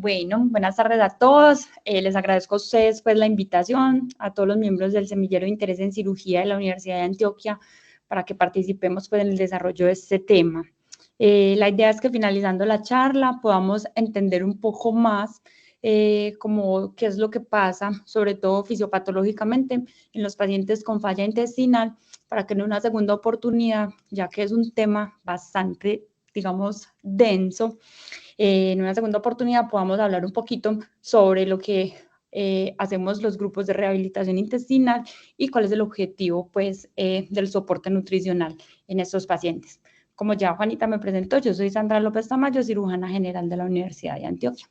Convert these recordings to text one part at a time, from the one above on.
Bueno, buenas tardes a todos. Les agradezco a ustedes pues la invitación, a todos los miembros del Semillero de Interés en Cirugía de la Universidad de Antioquia para que participemos pues en el desarrollo de este tema. La idea es que finalizando la charla podamos entender un poco más como qué es lo que pasa, sobre todo fisiopatológicamente, en los pacientes con falla intestinal, para que en una segunda oportunidad, ya que es un tema bastante, digamos, denso, en una segunda oportunidad podamos hablar un poquito sobre lo que hacemos los grupos de rehabilitación intestinal y cuál es el objetivo pues, del soporte nutricional en estos pacientes. Como ya Juanita me presentó, yo soy Sandra López Tamayo, cirujana general de la Universidad de Antioquia.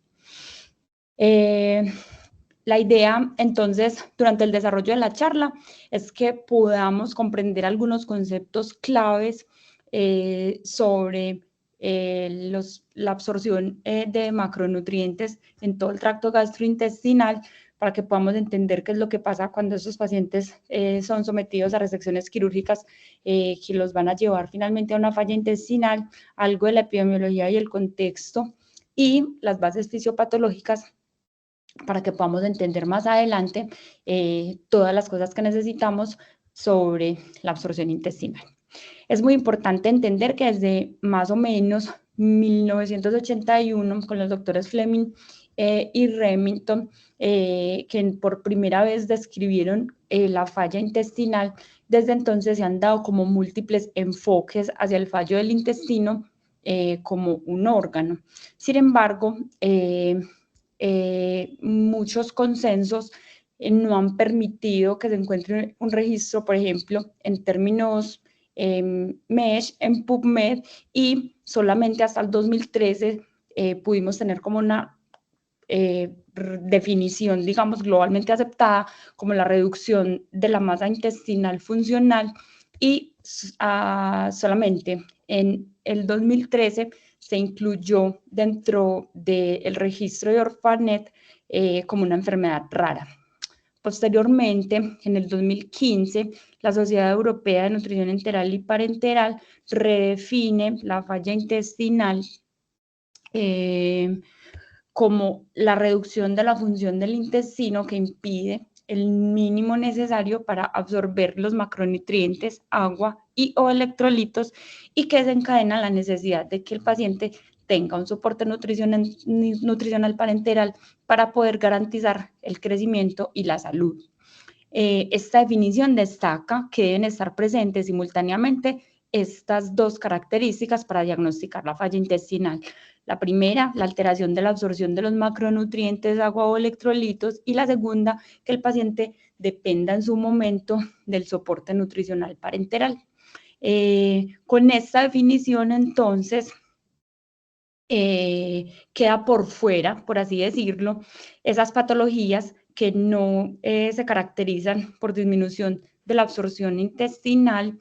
La idea, entonces, durante el desarrollo de la charla, es que podamos comprender algunos conceptos claves sobre la absorción de macronutrientes en todo el tracto gastrointestinal, para que podamos entender qué es lo que pasa cuando esos pacientes son sometidos a resecciones quirúrgicas que los van a llevar finalmente a una falla intestinal, algo de la epidemiología y el contexto, y las bases fisiopatológicas para que podamos entender más adelante todas las cosas que necesitamos sobre la absorción intestinal. Es muy importante entender que desde más o menos 1981, con los doctores Fleming y Remington, que por primera vez describieron la falla intestinal, desde entonces se han dado como múltiples enfoques hacia el fallo del intestino como un órgano. Sin embargo, muchos consensos no han permitido que se encuentre un registro, por ejemplo, en términos MESH, en PubMed, y solamente hasta el 2013 pudimos tener como una definición, digamos, globalmente aceptada como la reducción de la masa intestinal funcional, y solamente en el 2013 se incluyó dentro del registro de Orphanet como una enfermedad rara. Posteriormente, en el 2015, la Sociedad Europea de Nutrición Enteral y Parenteral redefine la falla intestinal como la reducción de la función del intestino que impide el mínimo necesario para absorber los macronutrientes, agua y o electrolitos, y que desencadena la necesidad de que el paciente tenga un soporte nutricional parenteral para poder garantizar el crecimiento y la salud. Esta definición destaca que deben estar presentes simultáneamente estas dos características para diagnosticar la falla intestinal. La primera, la alteración de la absorción de los macronutrientes, agua o electrolitos, y la segunda, que el paciente dependa en su momento del soporte nutricional parenteral. Con esta definición, entonces, queda por fuera, por así decirlo, esas patologías que no se caracterizan por disminución de la absorción intestinal,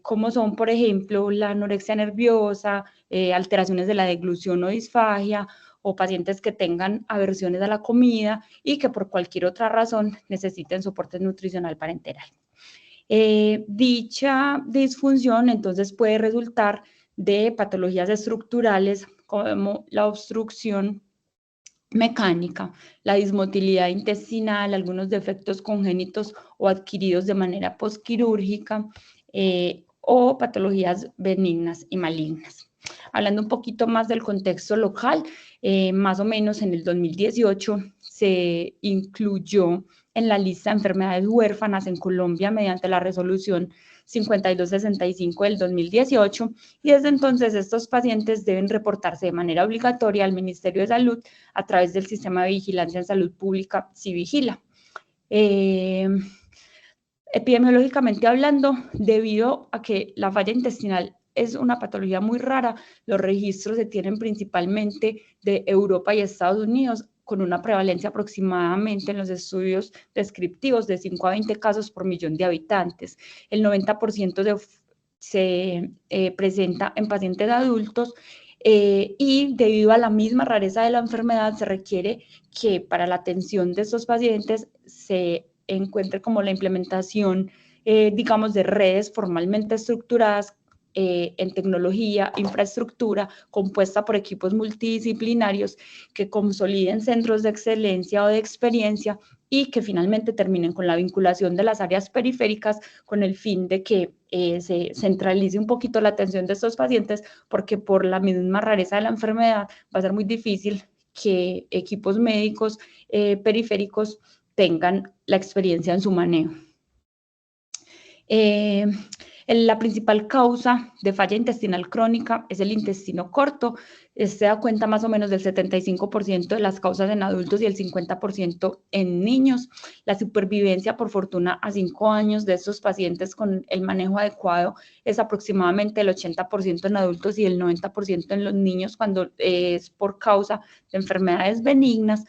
como son, por ejemplo, la anorexia nerviosa, alteraciones de la deglución o disfagia, o pacientes que tengan aversiones a la comida y que por cualquier otra razón necesiten soporte nutricional parenteral. Dicha disfunción entonces puede resultar de patologías estructurales como la obstrucción mecánica, la dismotilidad intestinal, algunos defectos congénitos o adquiridos de manera postquirúrgica, o patologías benignas y malignas. Hablando un poquito más del contexto local, más o menos en el 2018 se incluyó en la lista de enfermedades huérfanas en Colombia mediante la resolución 5265 del 2018, y desde entonces estos pacientes deben reportarse de manera obligatoria al Ministerio de Salud a través del Sistema de Vigilancia en Salud Pública, SIVIGILA. Epidemiológicamente hablando, debido a que la falla intestinal es una patología muy rara, los registros se tienen principalmente de Europa y Estados Unidos, con una prevalencia aproximadamente en los estudios descriptivos de 5 a 20 casos por millón de habitantes. El 90% se presenta en pacientes adultos, y debido a la misma rareza de la enfermedad se requiere que para la atención de estos pacientes se encuentre como la implementación, digamos, de redes formalmente estructuradas en tecnología, infraestructura, compuesta por equipos multidisciplinarios que consoliden centros de excelencia o de experiencia y que finalmente terminen con la vinculación de las áreas periféricas con el fin de que se centralice un poquito la atención de estos pacientes, porque por la misma rareza de la enfermedad va a ser muy difícil que equipos médicos periféricos tengan la experiencia en su manejo. La principal causa de falla intestinal crónica es el intestino corto. Se da cuenta más o menos del 75% de las causas en adultos y el 50% en niños. La supervivencia, por fortuna, a 5 años de estos pacientes con el manejo adecuado es aproximadamente el 80% en adultos y el 90% en los niños cuando es por causa de enfermedades benignas.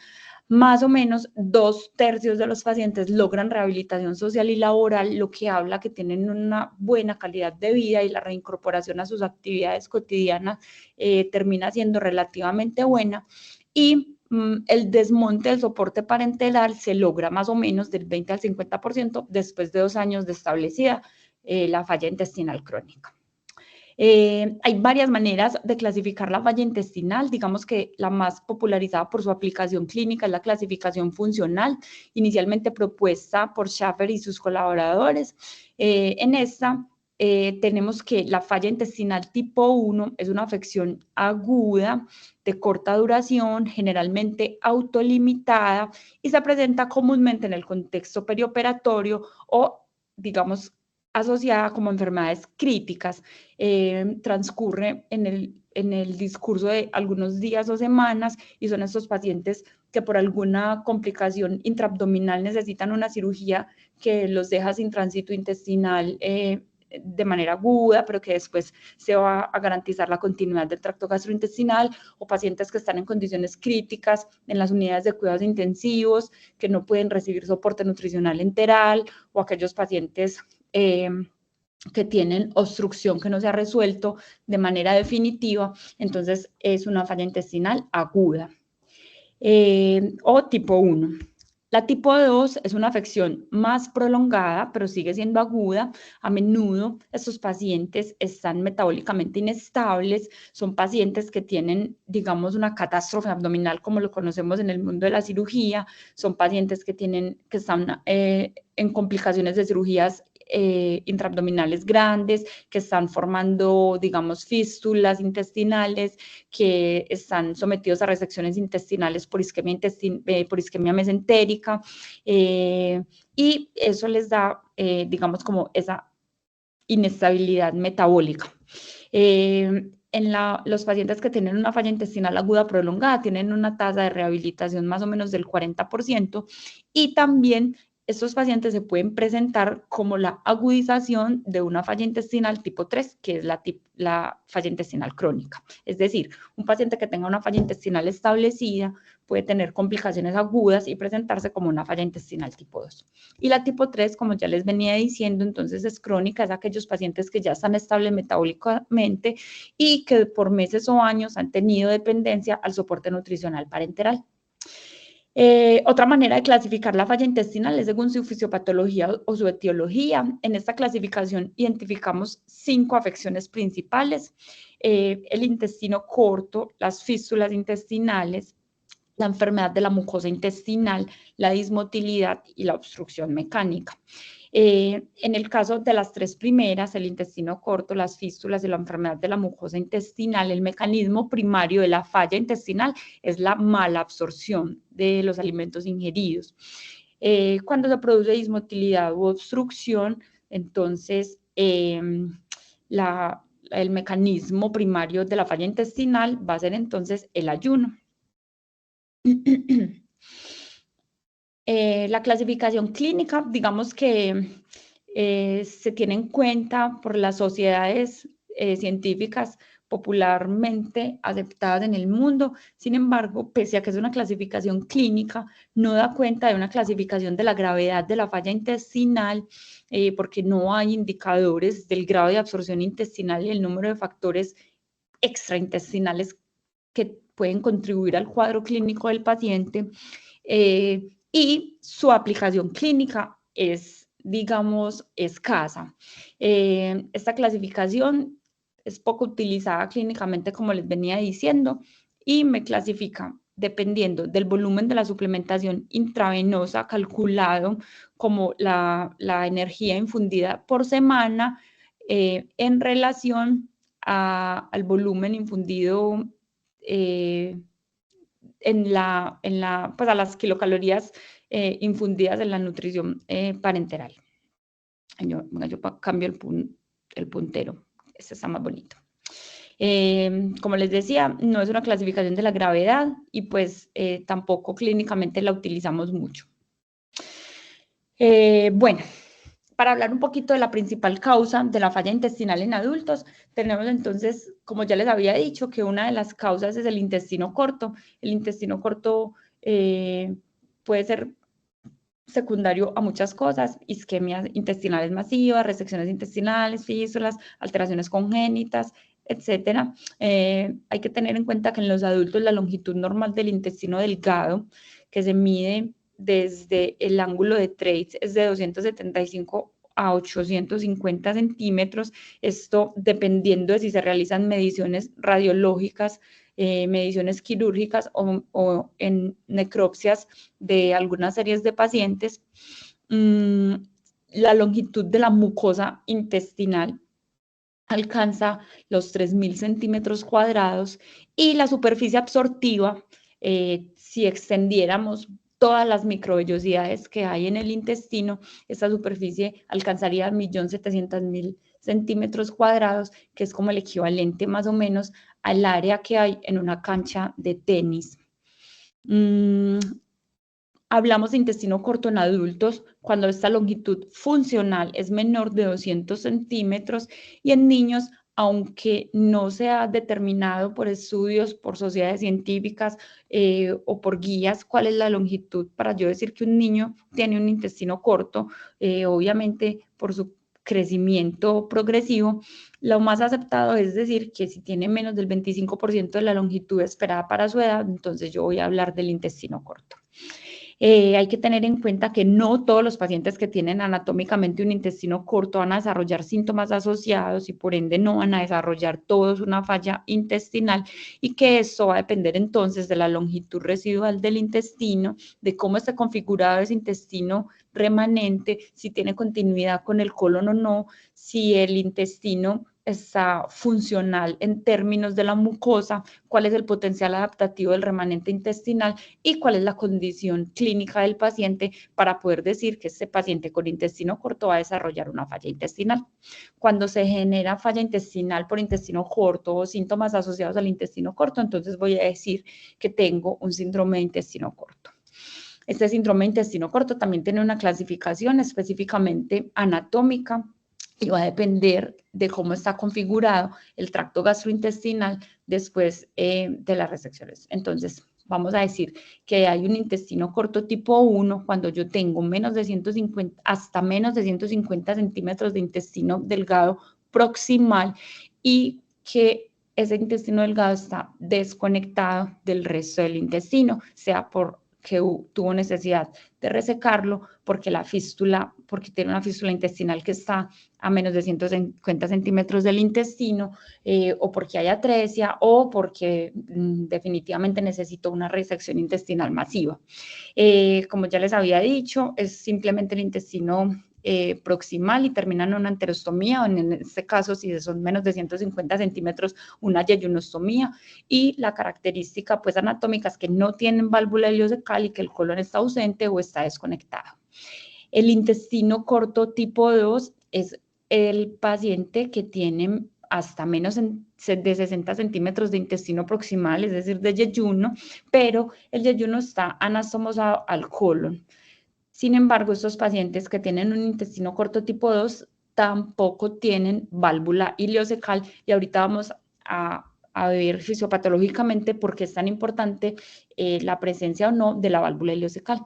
Más o menos 2/3 de los pacientes logran rehabilitación social y laboral, lo que habla que tienen una buena calidad de vida y la reincorporación a sus actividades cotidianas termina siendo relativamente buena. Y el desmonte del soporte parenteral se logra más o menos del 20 al 50% después de 2 años de establecida la falla intestinal crónica. Hay varias maneras de clasificar la falla intestinal. Digamos que la más popularizada por su aplicación clínica es la clasificación funcional, inicialmente propuesta por Schaffer y sus colaboradores. En esta tenemos que la falla intestinal tipo 1 es una afección aguda de corta duración, generalmente autolimitada y se presenta comúnmente en el contexto perioperatorio o, digamos, asociada como enfermedades críticas. Transcurre en el discurso de algunos días o semanas y son estos pacientes que por alguna complicación intraabdominal necesitan una cirugía que los deja sin tránsito intestinal de manera aguda, pero que después se va a garantizar la continuidad del tracto gastrointestinal, o pacientes que están en condiciones críticas en las unidades de cuidados intensivos, que no pueden recibir soporte nutricional enteral, o aquellos pacientes que tienen obstrucción que no se ha resuelto de manera definitiva. Entonces es una falla intestinal aguda o tipo 1. La tipo 2 es una afección más prolongada, pero sigue siendo aguda. A menudo estos pacientes están metabólicamente inestables, son pacientes que tienen, digamos, una catástrofe abdominal como lo conocemos en el mundo de la cirugía, son pacientes que están en complicaciones de cirugías intraabdominales grandes, que están formando, digamos, fístulas intestinales, que están sometidos a resecciones intestinales por isquemia mesentérica, y eso les da, digamos, como esa inestabilidad metabólica. Los pacientes que tienen una falla intestinal aguda prolongada tienen una tasa de rehabilitación más o menos del 40%, y también estos pacientes se pueden presentar como la agudización de una falla intestinal tipo 3, que es la falla intestinal crónica. Es decir, un paciente que tenga una falla intestinal establecida puede tener complicaciones agudas y presentarse como una falla intestinal tipo 2. Y la tipo 3, como ya les venía diciendo, entonces es crónica, es aquellos pacientes que ya están estables metabólicamente y que por meses o años han tenido dependencia al soporte nutricional parenteral. Otra manera de clasificar la falla intestinal es según su fisiopatología o su etiología. En esta clasificación identificamos 5 afecciones principales: el intestino corto, las fístulas intestinales, la enfermedad de la mucosa intestinal, la dismotilidad y la obstrucción mecánica. En el caso de las 3 primeras, el intestino corto, las fístulas y la enfermedad de la mucosa intestinal, el mecanismo primario de la falla intestinal es la mala absorción de los alimentos ingeridos. Cuando se produce dismotilidad u obstrucción, entonces el mecanismo primario de la falla intestinal va a ser entonces el ayuno. La clasificación clínica, digamos que se tiene en cuenta por las sociedades científicas popularmente aceptadas en el mundo. Sin embargo, pese a que es una clasificación clínica, no da cuenta de una clasificación de la gravedad de la falla intestinal, porque no hay indicadores del grado de absorción intestinal y el número de factores extraintestinales que pueden contribuir al cuadro clínico del paciente, y su aplicación clínica es, digamos, escasa. Esta clasificación es poco utilizada clínicamente, como les venía diciendo, y me clasifica dependiendo del volumen de la suplementación intravenosa calculado como la energía infundida por semana en relación al volumen infundido pues a las kilocalorías infundidas en la nutrición parenteral. Yo cambio el puntero, este está más bonito. Como les decía, no es una clasificación de la gravedad y pues tampoco clínicamente la utilizamos mucho. Bueno, para hablar un poquito de la principal causa de la falla intestinal en adultos, tenemos entonces, como ya les había dicho, que una de las causas es el intestino corto. El intestino corto puede ser secundario a muchas cosas: isquemias intestinales masivas, resecciones intestinales, fístulas, alteraciones congénitas, etcétera. Hay que tener en cuenta que en los adultos la longitud normal del intestino delgado, que se mide desde el ángulo de Treitz, es de 275 a 850 centímetros. Esto dependiendo de si se realizan mediciones radiológicas, mediciones quirúrgicas o en necropsias de algunas series de pacientes. La longitud de la mucosa intestinal alcanza los 3.000 centímetros cuadrados y la superficie absortiva, si extendiéramos todas las microvellosidades que hay en el intestino, esta superficie alcanzaría 1.700.000 centímetros cuadrados, que es como el equivalente más o menos al área que hay en una cancha de tenis. Hablamos de intestino corto en adultos cuando esta longitud funcional es menor de 200 centímetros y en niños, aunque no se ha determinado por estudios, por sociedades científicas o por guías cuál es la longitud para yo decir que un niño tiene un intestino corto, obviamente por su crecimiento progresivo, lo más aceptado es decir que si tiene menos del 25% de la longitud esperada para su edad, entonces yo voy a hablar del intestino corto. Hay que tener en cuenta que no todos los pacientes que tienen anatómicamente un intestino corto van a desarrollar síntomas asociados y por ende no van a desarrollar todos una falla intestinal, y que eso va a depender entonces de la longitud residual del intestino, de cómo está configurado ese intestino remanente, si tiene continuidad con el colon o no, si el intestino está funcional en términos de la mucosa, cuál es el potencial adaptativo del remanente intestinal y cuál es la condición clínica del paciente para poder decir que este paciente con intestino corto va a desarrollar una falla intestinal. Cuando se genera falla intestinal por intestino corto o síntomas asociados al intestino corto, entonces voy a decir que tengo un síndrome de intestino corto. Este síndrome de intestino corto también tiene una clasificación específicamente anatómica y va a depender de cómo está configurado el tracto gastrointestinal después de las resecciones. Entonces, vamos a decir que hay un intestino corto tipo 1 cuando yo tengo menos de 150, hasta menos de 150 centímetros de intestino delgado proximal y que ese intestino delgado está desconectado del resto del intestino, sea por que tuvo necesidad de resecarlo porque tiene una fístula intestinal que está a menos de 150 centímetros del intestino, o porque hay atresia, o porque definitivamente necesito una resección intestinal masiva. Como ya les había dicho, es simplemente el intestino proximal y termina en una enterostomía, o en este caso, si son menos de 150 centímetros, una yeyunostomía, y la característica pues anatómica es que no tienen válvula ileocecal y que el colon está ausente o está desconectado. El intestino corto tipo 2 es el paciente que tiene hasta menos de 60 centímetros de intestino proximal, es decir, de yeyuno, pero el yeyuno está anastomosado al colon. Sin embargo, estos pacientes que tienen un intestino corto tipo 2 tampoco tienen válvula ileocecal, y ahorita vamos a ver fisiopatológicamente por qué es tan importante la presencia o no de la válvula ileocecal.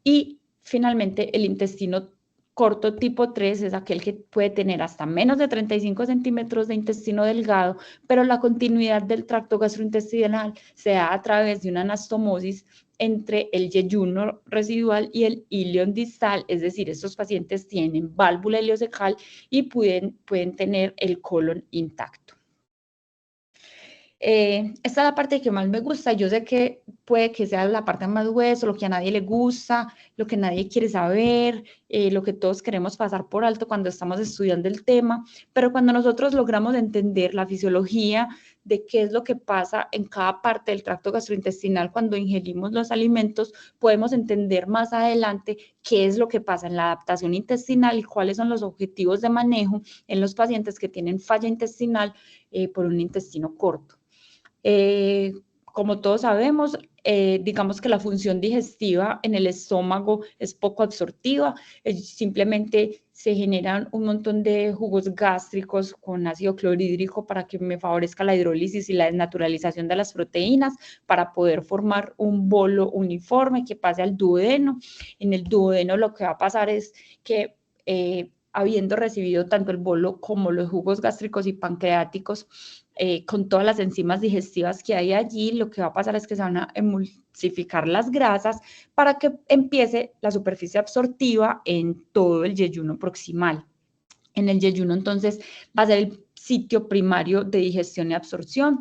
Y finalmente, el intestino corto tipo 3 es aquel que puede tener hasta menos de 35 centímetros de intestino delgado, pero la continuidad del tracto gastrointestinal se da a través de una anastomosis entre el yeyuno residual y el ilion distal, es decir, estos pacientes tienen válvula ileocecal y pueden tener el colon intacto. Esta es la parte que más me gusta. Yo sé que puede que sea la parte más hueso, lo que a nadie le gusta, lo que nadie quiere saber, lo que todos queremos pasar por alto cuando estamos estudiando el tema, pero cuando nosotros logramos entender la fisiología de qué es lo que pasa en cada parte del tracto gastrointestinal cuando ingerimos los alimentos, podemos entender más adelante qué es lo que pasa en la adaptación intestinal y cuáles son los objetivos de manejo en los pacientes que tienen falla intestinal por un intestino corto. Como todos sabemos, digamos que la función digestiva en el estómago es poco absortiva, simplemente se generan un montón de jugos gástricos con ácido clorhídrico para que me favorezca la hidrólisis y la desnaturalización de las proteínas para poder formar un bolo uniforme que pase al duodeno. En el duodeno lo que va a pasar es que habiendo recibido tanto el bolo como los jugos gástricos y pancreáticos, con todas las enzimas digestivas que hay allí, lo que va a pasar es que se van a emulsificar las grasas para que empiece la superficie absortiva en todo el yeyuno proximal. En el yeyuno, entonces, va a ser el sitio primario de digestión y absorción.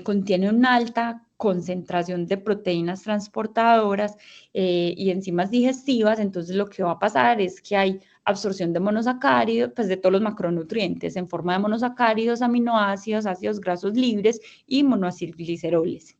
Contiene una alta concentración de proteínas transportadoras y enzimas digestivas. Entonces, lo que va a pasar es que hay absorción de monosacáridos, pues de todos los macronutrientes en forma de monosacáridos, aminoácidos, ácidos grasos libres y monoacilgliceroles.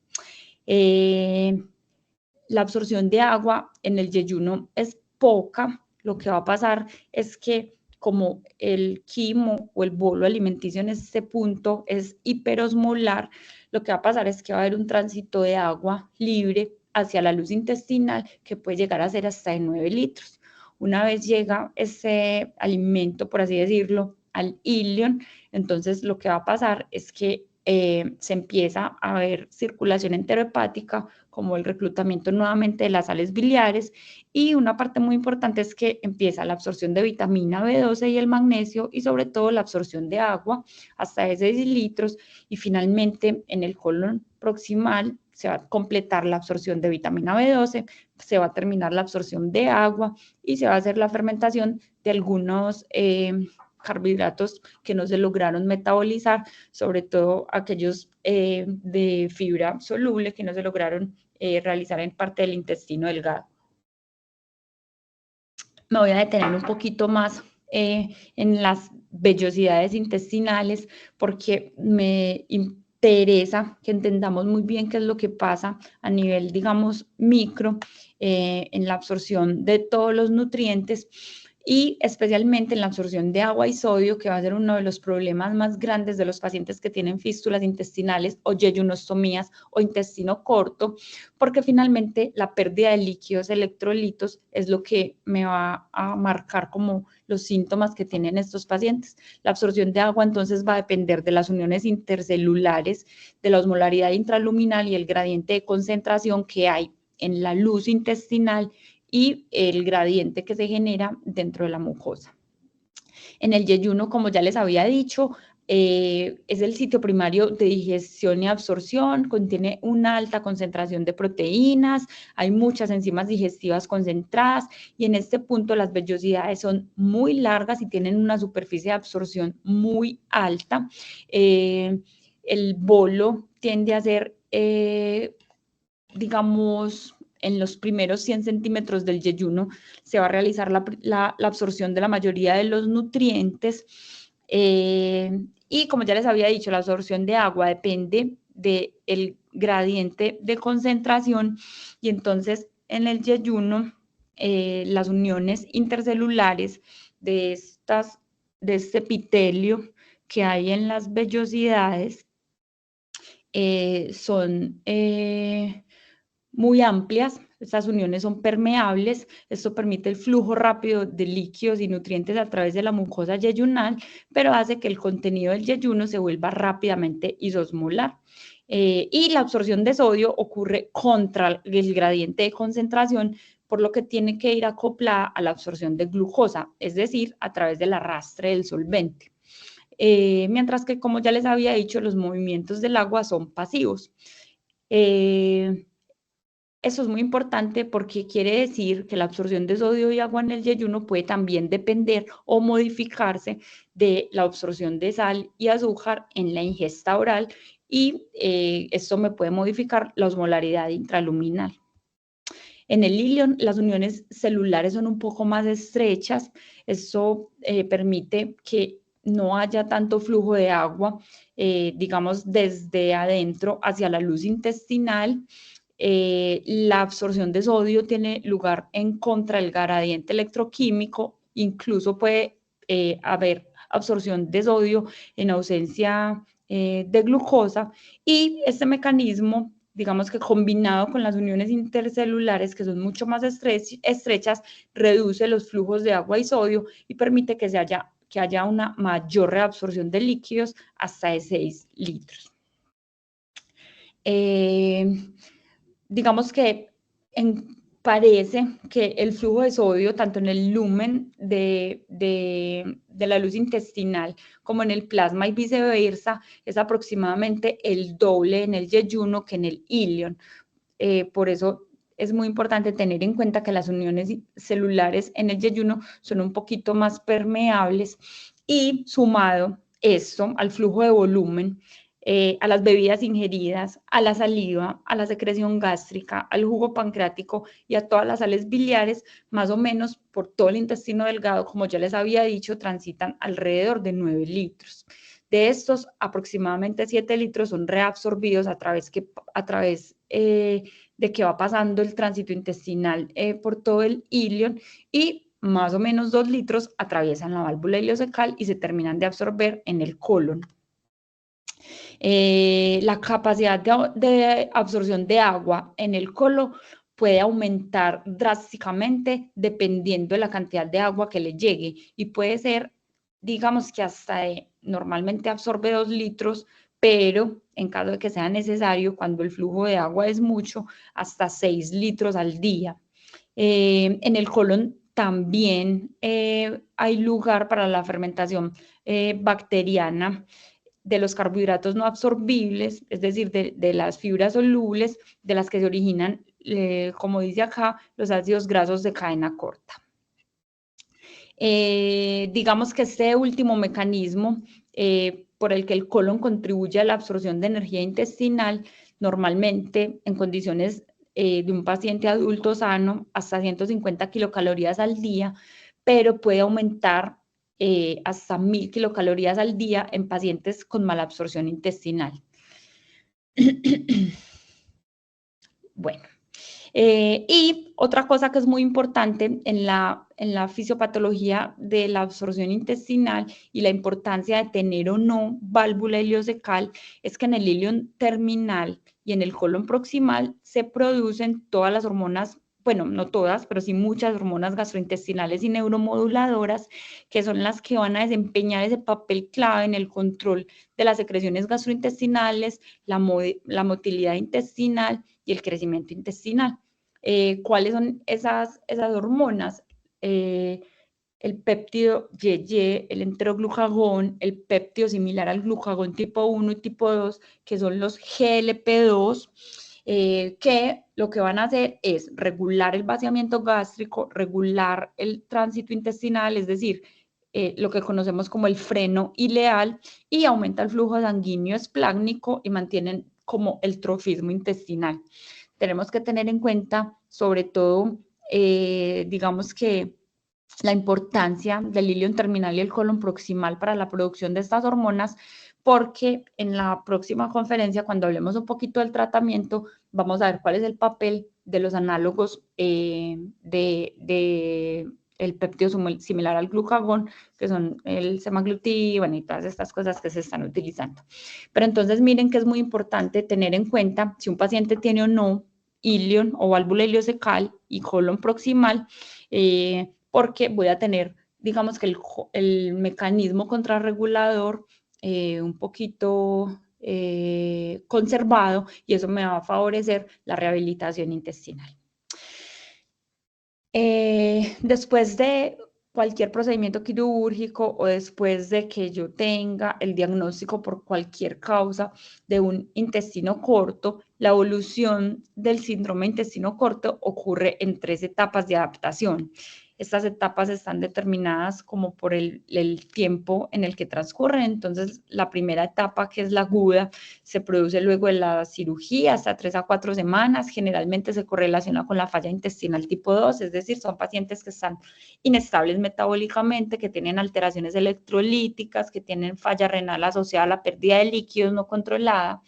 La absorción de agua en el yeyuno es poca. Lo que va a pasar es que como el quimo o el bolo alimenticio en este punto es hiperosmolar, lo que va a pasar es que va a haber un tránsito de agua libre hacia la luz intestinal que puede llegar a ser hasta de 9 litros. Una vez llega ese alimento, por así decirlo, al ilion, entonces lo que va a pasar es que se empieza a ver circulación enterohepática, como el reclutamiento nuevamente de las sales biliares, y una parte muy importante es que empieza la absorción de vitamina B12 y el magnesio, y sobre todo la absorción de agua, hasta de 6 litros, y finalmente en el colon proximal se va a completar la absorción de vitamina B12, se va a terminar la absorción de agua y se va a hacer la fermentación de algunos carbohidratos que no se lograron metabolizar, sobre todo aquellos de fibra soluble que no se lograron realizar en parte del intestino delgado. Me voy a detener un poquito más en las vellosidades intestinales porque me interesa que entendamos muy bien qué es lo que pasa a nivel, digamos, micro en la absorción de todos los nutrientes y especialmente en la absorción de agua y sodio, que va a ser uno de los problemas más grandes de los pacientes que tienen fístulas intestinales o yeyunostomías o intestino corto, porque finalmente la pérdida de líquidos electrolitos es lo que me va a marcar como los síntomas que tienen estos pacientes. La absorción de agua entonces va a depender de las uniones intercelulares, de la osmolaridad intraluminal y el gradiente de concentración que hay en la luz intestinal y el gradiente que se genera dentro de la mucosa. En el yeyuno, como ya les había dicho, es el sitio primario de digestión y absorción, contiene una alta concentración de proteínas, hay muchas enzimas digestivas concentradas y en este punto las vellosidades son muy largas y tienen una superficie de absorción muy alta. El bolo tiende a ser, digamos, en los primeros 100 centímetros del yeyuno se va a realizar la absorción de la mayoría de los nutrientes y como ya les había dicho, la absorción de agua depende del gradiente de concentración y entonces en el yeyuno las uniones intercelulares de este epitelio que hay en las vellosidades son muy amplias, estas uniones son permeables, esto permite el flujo rápido de líquidos y nutrientes a través de la mucosa yeyunal, pero hace que el contenido del yeyuno se vuelva rápidamente isosmolar. Y la absorción de sodio ocurre contra el gradiente de concentración, por lo que tiene que ir acoplada a la absorción de glucosa, es decir, a través del arrastre del solvente. Mientras que, como ya les había dicho, los movimientos del agua son pasivos. Eso es muy importante porque quiere decir que la absorción de sodio y agua en el yeyuno puede también depender o modificarse de la absorción de sal y azúcar en la ingesta oral y esto me puede modificar la osmolaridad intraluminal. En el ilion, las uniones celulares son un poco más estrechas. Eso permite que no haya tanto flujo de agua, digamos, desde adentro hacia la luz intestinal. La absorción de sodio tiene lugar en contra del gradiente electroquímico. Incluso puede haber absorción de sodio en ausencia de glucosa, y este mecanismo, digamos que combinado con las uniones intercelulares, que son mucho más estrechas, reduce los flujos de agua y sodio y permite que haya una mayor reabsorción de líquidos hasta de 6 litros. Digamos que parece que el flujo de sodio, tanto en el lumen de la luz intestinal como en el plasma y viceversa, es aproximadamente el doble en el yeyuno que en el ilion. Por eso es muy importante tener en cuenta que las uniones celulares en el yeyuno son un poquito más permeables, y sumado esto al flujo de volumen, a las bebidas ingeridas, a la saliva, a la secreción gástrica, al jugo pancreático y a todas las sales biliares, más o menos por todo el intestino delgado, como ya les había dicho, transitan alrededor de 9 litros. De estos, aproximadamente 7 litros son reabsorbidos a través de que va pasando el tránsito intestinal por todo el ilion, y más o menos 2 litros atraviesan la válvula ileocecal y se terminan de absorber en el colon. La capacidad de absorción de agua en el colon puede aumentar drásticamente dependiendo de la cantidad de agua que le llegue, y puede ser, digamos que hasta normalmente absorbe 2 litros, pero en caso de que sea necesario, cuando el flujo de agua es mucho, hasta 6 litros al día. En el colon también hay lugar para la fermentación bacteriana de los carbohidratos no absorbibles, es decir, de las fibras solubles, de las que se originan, como dice acá, los ácidos grasos de cadena corta. Digamos que este último mecanismo por el que el colon contribuye a la absorción de energía intestinal, normalmente en condiciones de un paciente adulto sano, hasta 150 kilocalorías al día, pero puede aumentar hasta 1000 kilocalorías al día en pacientes con malabsorción intestinal. Bueno. Y otra cosa que es muy importante en la fisiopatología de la absorción intestinal y la importancia de tener o no válvula ileocecal es que en el ilion terminal y en el colon proximal se producen todas las hormonas, bueno, no todas, pero sí muchas hormonas gastrointestinales y neuromoduladoras, que son las que van a desempeñar ese papel clave en el control de las secreciones gastrointestinales, la motilidad intestinal y el crecimiento intestinal. ¿Cuáles son esas hormonas? El péptido YY, el enteroglucagón, el péptido similar al glucagón tipo 1 y tipo 2, que son los GLP-2, que lo que van a hacer es regular el vaciamiento gástrico, regular el tránsito intestinal, es decir, lo que conocemos como el freno ileal, y aumenta el flujo sanguíneo esplácnico y mantienen como el trofismo intestinal. Tenemos que tener en cuenta, sobre todo, digamos que la importancia del ilion terminal y el colon proximal para la producción de estas hormonas, porque en la próxima conferencia, cuando hablemos un poquito del tratamiento, vamos a ver cuál es el papel de los análogos el péptido similar al glucagón, que son el semaglutid, bueno, y todas estas cosas que se están utilizando. Pero entonces miren que es muy importante tener en cuenta si un paciente tiene o no ilion o válvula ileocecal y colon proximal, porque voy a tener, digamos que el mecanismo contrarregulador un poquito conservado, y eso me va a favorecer la rehabilitación intestinal. Después de cualquier procedimiento quirúrgico o después de que yo tenga el diagnóstico por cualquier causa de un intestino corto, la evolución del síndrome de intestino corto ocurre en 3 etapas de adaptación. Estas etapas están determinadas como por el tiempo en el que transcurren. Entonces, la primera etapa, que es la aguda, se produce luego de la cirugía, hasta 3 a 4 semanas. Generalmente se correlaciona con la falla intestinal tipo 2, es decir, son pacientes que están inestables metabólicamente, que tienen alteraciones electrolíticas, que tienen falla renal asociada a la pérdida de líquidos no controlada.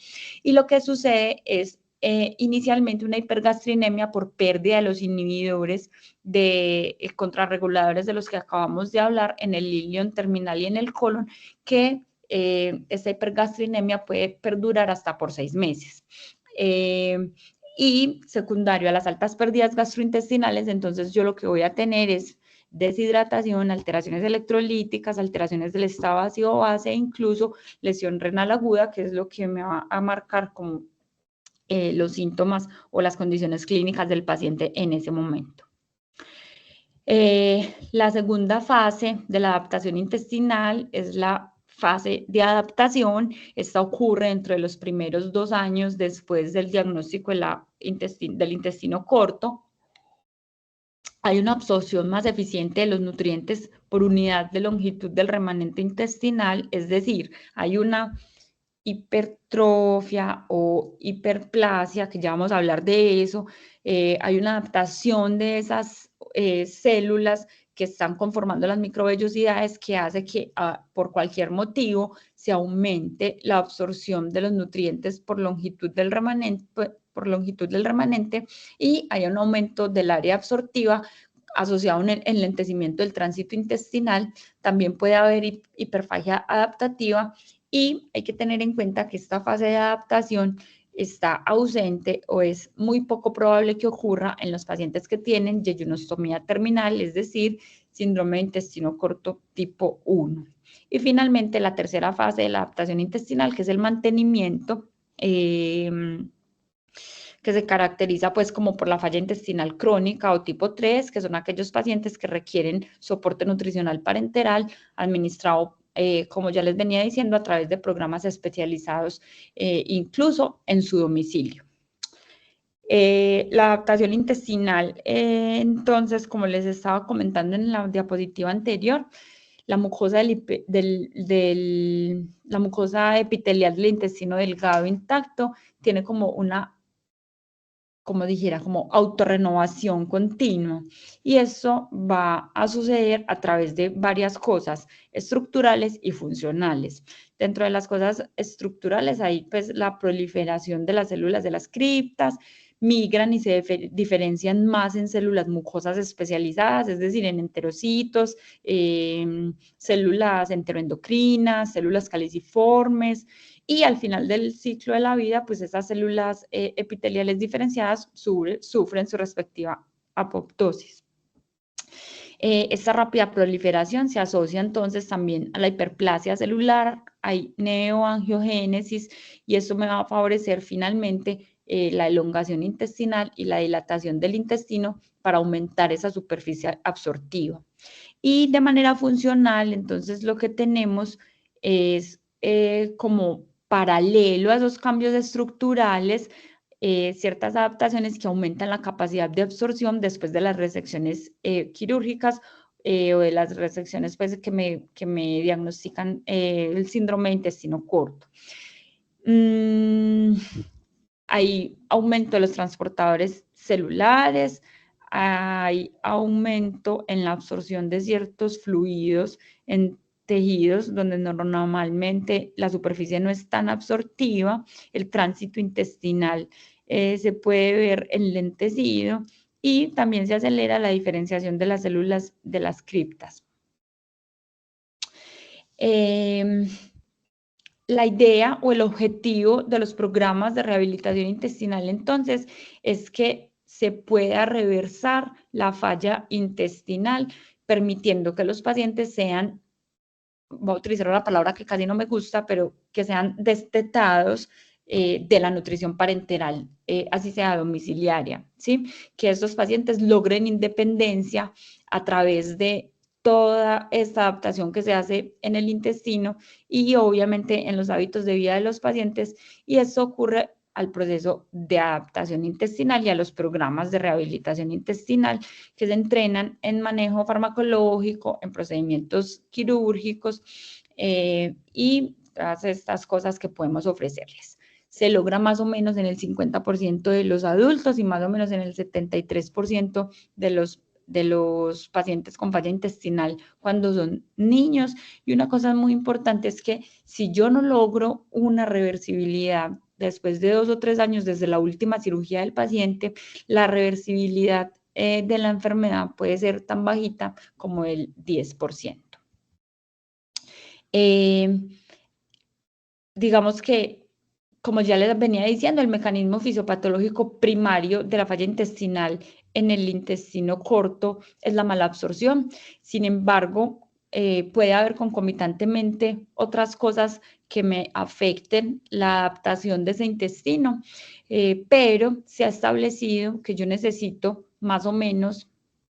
Y lo que sucede es inicialmente una hipergastrinemia por pérdida de los inhibidores de contrarreguladores de los que acabamos de hablar en el ilion terminal y en el colon, que esta hipergastrinemia puede perdurar hasta por 6 meses. Y secundario a las altas pérdidas gastrointestinales, entonces yo lo que voy a tener es deshidratación, alteraciones electrolíticas, alteraciones del estado ácido-base e incluso lesión renal aguda, que es lo que me va a marcar como los síntomas o las condiciones clínicas del paciente en ese momento. La segunda fase de la adaptación intestinal es la fase de adaptación. Esta ocurre dentro de los primeros 2 años después del diagnóstico del intestino corto. Hay una absorción más eficiente de los nutrientes por unidad de longitud del remanente intestinal, es decir, hay una hipertrofia o hiperplasia, que ya vamos a hablar de eso. Hay una adaptación de esas células que están conformando las microvellosidades, que hace que por cualquier motivo se aumente la absorción de los nutrientes por longitud del remanente, y hay un aumento del área absortiva asociado a un enlentecimiento del tránsito intestinal. También puede haber hiperfagia adaptativa, y hay que tener en cuenta que esta fase de adaptación está ausente o es muy poco probable que ocurra en los pacientes que tienen yejunostomía terminal, es decir, síndrome de intestino corto tipo 1. Y finalmente, la tercera fase de la adaptación intestinal, que es el mantenimiento, que se caracteriza pues como por la falla intestinal crónica o tipo 3, que son aquellos pacientes que requieren soporte nutricional parenteral administrado, como ya les venía diciendo, a través de programas especializados, incluso en su domicilio. La adaptación intestinal, entonces, como les estaba comentando en la diapositiva anterior, la mucosa, la mucosa epitelial del intestino delgado intacto tiene como una, como dijera, como autorrenovación continua. Y eso va a suceder a través de varias cosas estructurales y funcionales. Dentro de las cosas estructurales hay pues la proliferación de las células de las criptas, migran y se diferencian más en células mucosas especializadas, es decir, en enterocitos, células enteroendocrinas, células caliciformes, y al final del ciclo de la vida, pues esas células epiteliales diferenciadas sufren su respectiva apoptosis. Esta rápida proliferación se asocia entonces también a la hiperplasia celular, hay neoangiogénesis, y esto me va a favorecer finalmente la elongación intestinal y la dilatación del intestino para aumentar esa superficie absortiva. Y de manera funcional, entonces lo que tenemos es como paralelo a esos cambios estructurales, ciertas adaptaciones que aumentan la capacidad de absorción después de las resecciones quirúrgicas o de las resecciones pues, que me diagnostican el síndrome de intestino corto. Hay aumento de los transportadores celulares, hay aumento en la absorción de ciertos fluidos en tejidos donde normalmente la superficie no es tan absortiva, el tránsito intestinal se puede ver enlentecido, y también se acelera la diferenciación de las células de las criptas. La idea o el objetivo de los programas de rehabilitación intestinal, entonces, es que se pueda reversar la falla intestinal, permitiendo que los pacientes sean, voy a utilizar una palabra que casi no me gusta, pero que sean destetados de la nutrición parenteral, así sea domiciliaria, ¿sí? Que estos pacientes logren independencia a través de toda esta adaptación que se hace en el intestino y obviamente en los hábitos de vida de los pacientes, y esto ocurre al proceso de adaptación intestinal y a los programas de rehabilitación intestinal que se entrenan en manejo farmacológico, en procedimientos quirúrgicos y todas estas cosas que podemos ofrecerles. Se logra más o menos en el 50% de los adultos y más o menos en el 73% de los pacientes con falla intestinal cuando son niños. Y una cosa muy importante es que si yo no logro una reversibilidad después de 2 o 3 años desde la última cirugía del paciente, la reversibilidad de la enfermedad puede ser tan bajita como el 10%. Digamos que, como ya les venía diciendo, el mecanismo fisiopatológico primario de la falla intestinal en el intestino corto es la mala absorción. Sin embargo, puede haber concomitantemente otras cosas que me afecten la adaptación de ese intestino, pero se ha establecido que yo necesito más o menos,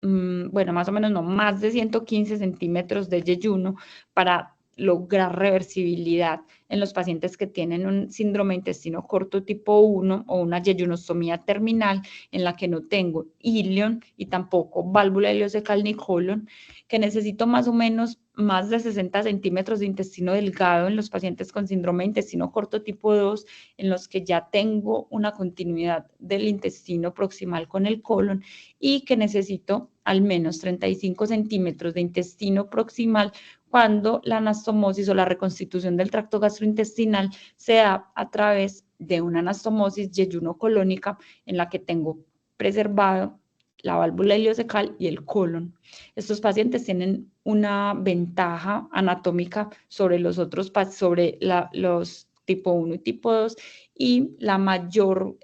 bueno, más o menos no, más de 115 centímetros de yeyuno para lograr reversibilidad en los pacientes que tienen un síndrome de intestino corto tipo 1 o una yeyunostomía terminal en la que no tengo ilion y tampoco válvula ileocecal ni colon, que necesito más o menos más de 60 centímetros de intestino delgado en los pacientes con síndrome de intestino corto tipo 2, en los que ya tengo una continuidad del intestino proximal con el colon y que necesito al menos 35 centímetros de intestino proximal cuando la anastomosis o la reconstitución del tracto gastrointestinal se da a través de una anastomosis yeyuno-colónica en la que tengo preservado la válvula ileocecal y el colon. Estos pacientes tienen una ventaja anatómica sobre los otros, sobre los tipo 1 y tipo 2 y la mayor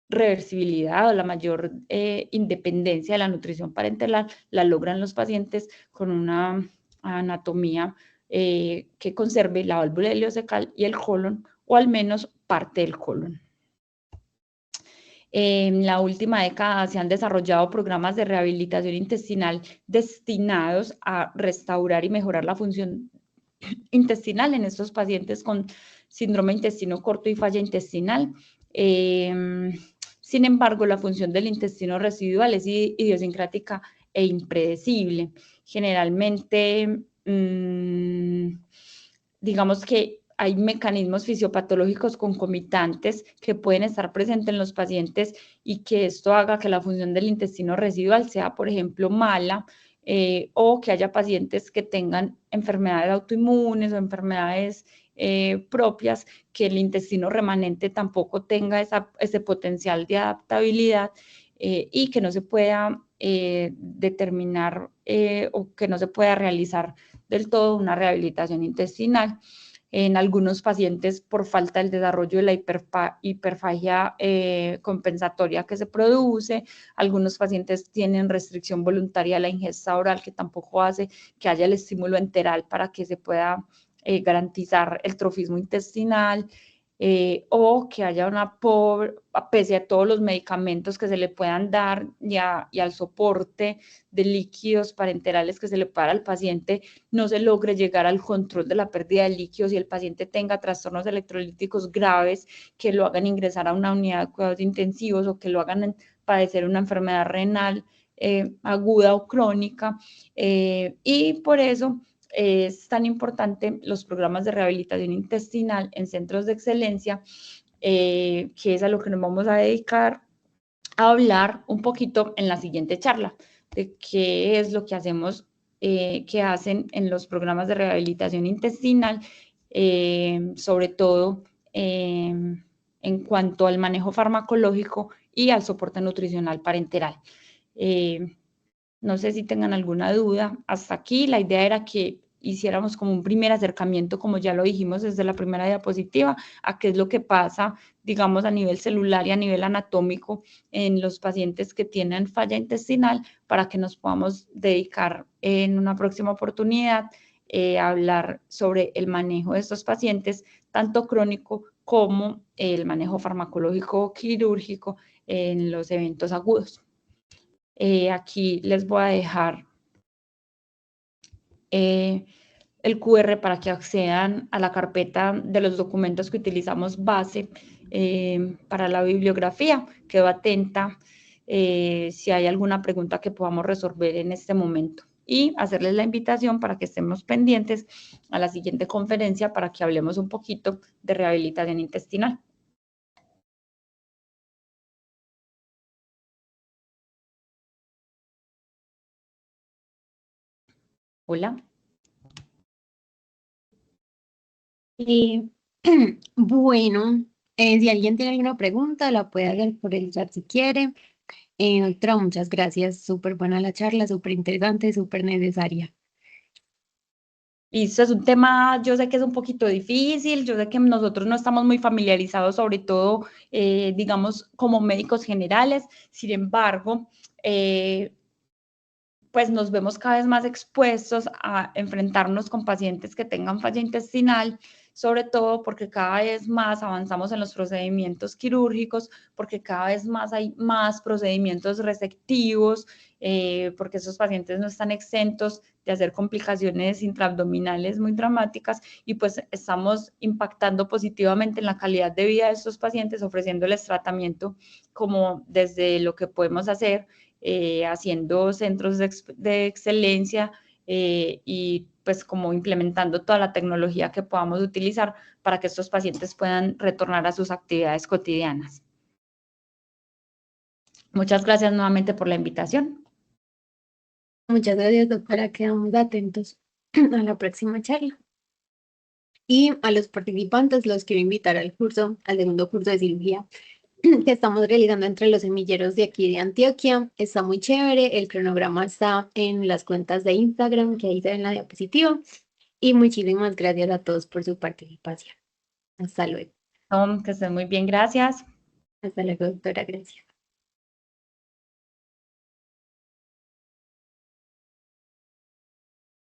reversibilidad o la mayor independencia de la nutrición parenteral la logran los pacientes con una anatomía que conserve la válvula ileocecal y el colon, o al menos parte del colon. En la última década se han desarrollado programas de rehabilitación intestinal destinados a restaurar y mejorar la función intestinal en estos pacientes con síndrome de intestino corto y falla intestinal. Sin embargo, la función del intestino residual es idiosincrática e impredecible. Generalmente, digamos que hay mecanismos fisiopatológicos concomitantes que pueden estar presentes en los pacientes y que esto haga que la función del intestino residual sea, por ejemplo, mala, o que haya pacientes que tengan enfermedades autoinmunes o enfermedades propias, que el intestino remanente tampoco tenga ese potencial de adaptabilidad y que no se pueda determinar o que no se pueda realizar del todo una rehabilitación intestinal. En algunos pacientes por falta del desarrollo de la hiperfagia compensatoria que se produce, algunos pacientes tienen restricción voluntaria a la ingesta oral que tampoco hace que haya el estímulo enteral para que se pueda garantizar el trofismo intestinal, o que haya una pobre, pese a todos los medicamentos que se le puedan dar y al soporte de líquidos parenterales que se le pueda dar al paciente, no se logre llegar al control de la pérdida de líquidos y el paciente tenga trastornos electrolíticos graves que lo hagan ingresar a una unidad de cuidados intensivos o que lo hagan padecer una enfermedad renal aguda o crónica, y por eso es tan importante los programas de rehabilitación intestinal en centros de excelencia, que es a lo que nos vamos a dedicar a hablar un poquito en la siguiente charla, de qué es lo que hacemos, que hacen en los programas de rehabilitación intestinal, sobre todo en cuanto al manejo farmacológico y al soporte nutricional parenteral. No sé si tengan alguna duda. Hasta aquí la idea era que hiciéramos como un primer acercamiento, como ya lo dijimos desde la primera diapositiva, a qué es lo que pasa, digamos, a nivel celular y a nivel anatómico en los pacientes que tienen falla intestinal, para que nos podamos dedicar en una próxima oportunidad a hablar sobre el manejo de estos pacientes, tanto crónico como el manejo farmacológico quirúrgico en los eventos agudos. Aquí les voy a dejar el QR para que accedan a la carpeta de los documentos que utilizamos base para la bibliografía. Quedo atenta si hay alguna pregunta que podamos resolver en este momento. Y hacerles la invitación para que estemos pendientes a la siguiente conferencia para que hablemos un poquito de rehabilitación intestinal. Hola. Bueno, si alguien tiene alguna pregunta, la puede hacer por el chat si quiere. Doctora, muchas gracias. Súper buena la charla, súper interesante, súper necesaria. Listo, es un tema, yo sé que es un poquito difícil, yo sé que nosotros no estamos muy familiarizados, sobre todo, digamos, como médicos generales. Sin embargo, pues nos vemos cada vez más expuestos a enfrentarnos con pacientes que tengan falla intestinal, sobre todo porque cada vez más avanzamos en los procedimientos quirúrgicos, porque cada vez más hay más procedimientos resectivos, porque esos pacientes no están exentos de hacer complicaciones intraabdominales muy dramáticas y pues estamos impactando positivamente en la calidad de vida de estos pacientes, ofreciéndoles tratamiento como desde lo que podemos hacer haciendo centros de excelencia y pues como implementando toda la tecnología que podamos utilizar para que estos pacientes puedan retornar a sus actividades cotidianas. Muchas gracias nuevamente por la invitación. Muchas gracias, doctora. Quedamos atentos a la próxima charla. Y a los participantes los quiero invitar al curso, al segundo curso de cirugía que estamos realizando entre los semilleros de aquí de Antioquia. Está muy chévere. El cronograma está en las cuentas de Instagram, que ahí se ve en la diapositiva. Y muchísimas gracias a todos por su participación. Hasta luego. Que estén muy bien, gracias. Hasta luego, doctora. Gracias.